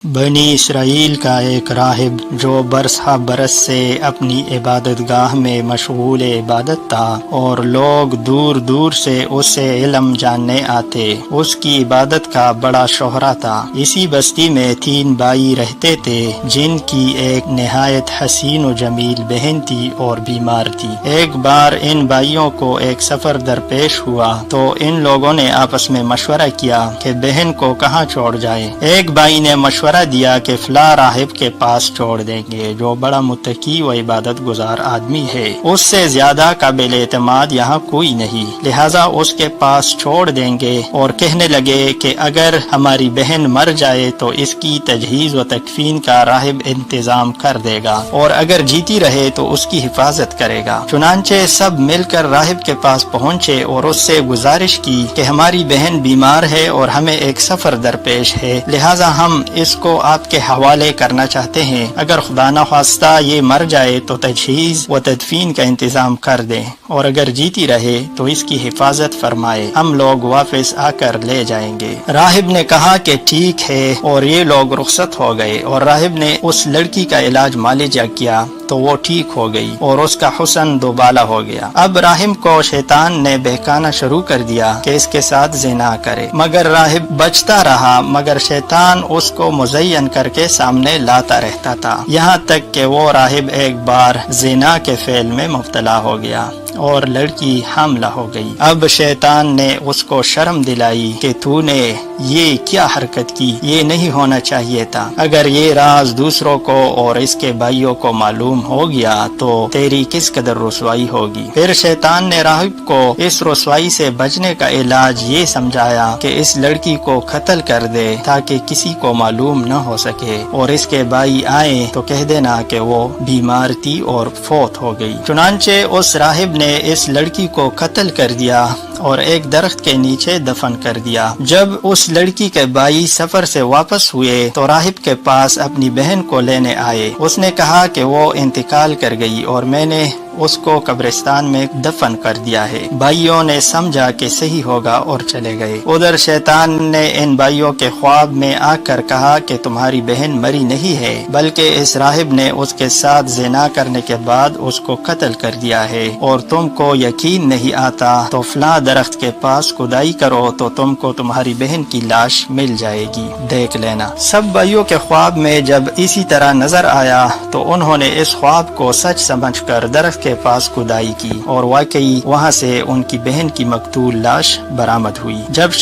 بنی اسرائیل کا ایک راہب جو برس ہا برس سے اپنی عبادت گاہ میں مشغول عبادت تھا اور لوگ دور دور سے اس سے علم جاننے آتے، اس کی عبادت کا بڑا شہرہ تھا۔ اسی بستی میں 3 بھائی رہتے تھے جن کی ایک نہایت حسین و جمیل بہن تھی اور بیمار تھی۔ ایک بار ان بھائیوں کو ایک سفر درپیش ہوا تو ان لوگوں نے آپس میں مشورہ کیا کہ بہن کو کہاں چھوڑ جائے۔ ایک بھائی نے مشورہ دیا کہ فلاں راہب کے پاس چھوڑ دیں گے جو بڑا متقی و عبادت گزار آدمی ہے، اس سے زیادہ قابل اعتماد یہاں کوئی نہیں، لہٰذا اس کے پاس چھوڑ دیں گے اور کہنے لگے کہ اگر ہماری بہن مر جائے تو اس کی تجہیز و تکفین کا راہب انتظام کر دے گا اور اگر جیتی رہے تو اس کی حفاظت کرے گا۔ چنانچہ سب مل کر راہب کے پاس پہنچے اور اس سے گزارش کی کہ ہماری بہن بیمار ہے اور ہمیں ایک سفر درپیش ہے، لہٰذا ہم اس کو آپ کے حوالے کرنا چاہتے ہیں، اگر خدا نخواستہ یہ مر جائے تو تجہیز و تدفین کا انتظام کر دیں اور اگر جیتی رہے تو اس کی حفاظت فرمائے، ہم لوگ واپس آ کر لے جائیں گے۔ راہب نے کہا کہ ٹھیک ہے اور یہ لوگ رخصت ہو گئے اور راہب نے اس لڑکی کا علاج معالجہ کیا تو وہ ٹھیک ہو گئی اور اس کا حسن دوبالا ہو گیا۔ اب راہب کو شیطان نے بہکانا شروع کر دیا کہ اس کے ساتھ زنا کرے، مگر راہب بچتا رہا، مگر شیطان اس کو مزین کر کے سامنے لاتا رہتا تھا، یہاں تک کہ وہ راہب ایک بار زنا کے فعل میں مبتلا ہو گیا اور لڑکی حاملہ ہو گئی۔ اب شیطان نے اس کو شرم دلائی کہ تو نے یہ کیا حرکت کی، یہ نہیں ہونا چاہیے تھا، اگر یہ راز دوسروں کو اور اس کے بھائیوں کو معلوم ہو گیا تو تیری کس قدر رسوائی ہوگی۔ پھر شیطان نے راہب کو اس رسوائی سے بچنے کا علاج یہ سمجھایا کہ اس لڑکی کو قتل کر دے تاکہ کسی کو معلوم نہ ہو سکے اور اس کے بھائی آئیں تو کہہ دینا کہ وہ بیمار تھی اور فوت ہو گئی۔ چنانچہ اس راہب نے اس لڑکی کو قتل کر دیا اور ایک درخت کے نیچے دفن کر دیا۔ جب اس لڑکی کے بھائی سفر سے واپس ہوئے تو راہب کے پاس اپنی بہن کو لینے آئے۔ اس نے کہا کہ وہ انتقال کر گئی اور میں نے اس کو قبرستان میں دفن کر دیا ہے۔ بھائیوں نے سمجھا کہ صحیح ہوگا اور چلے گئے۔ ادھر شیطان نے ان بھائیوں کے خواب میں آ کر کہا کہ تمہاری بہن مری نہیں ہے بلکہ اس راہب نے اس کے ساتھ زنا کرنے کے بعد اس کو قتل کر دیا ہے، اور تم کو یقین نہیں آتا تو فلاں درخت کے پاس کھدائی کرو تو تم کو تمہاری بہن کی لاش مل جائے گی، دیکھ لینا۔ سب بھائیوں کے خواب میں جب اسی طرح نظر آیا تو انہوں نے اس خواب کو سچ سمجھ کر درخت کے پاس کھدائی کی اور واقعی وہاں سے ان کی بہن کی مقتول لاش برآمد ہوئی۔ جب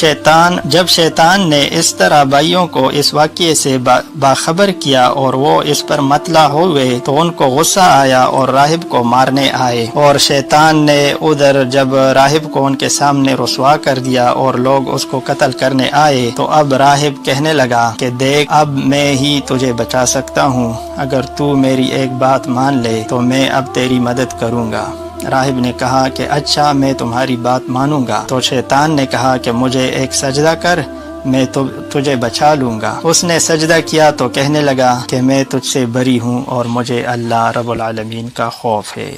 شیطان نے اس طرح بھائیوں کو اس واقعے سے باخبر کیا اور وہ اس پر مطلع ہوئے تو ان کو غصہ آیا اور راہب کو مارنے آئے، اور شیطان نے ادھر جب راہب کو ان کے سامنے رسوا کر دیا اور لوگ اس کو قتل کرنے آئے تو اب راہب کہنے لگا کہ دیکھ اب میں ہی تجھے بچا سکتا ہوں، اگر تو میری ایک بات مان لے تو میں اب تیری مدد کروں گا۔ راہب نے کہا کہ اچھا میں تمہاری بات مانوں گا۔ تو شیطان نے کہا کہ مجھے ایک سجدہ کر، میں تجھے بچا لوں گا۔ اس نے سجدہ کیا تو کہنے لگا کہ میں تجھ سے بری ہوں اور مجھے اللہ رب العالمین کا خوف ہے۔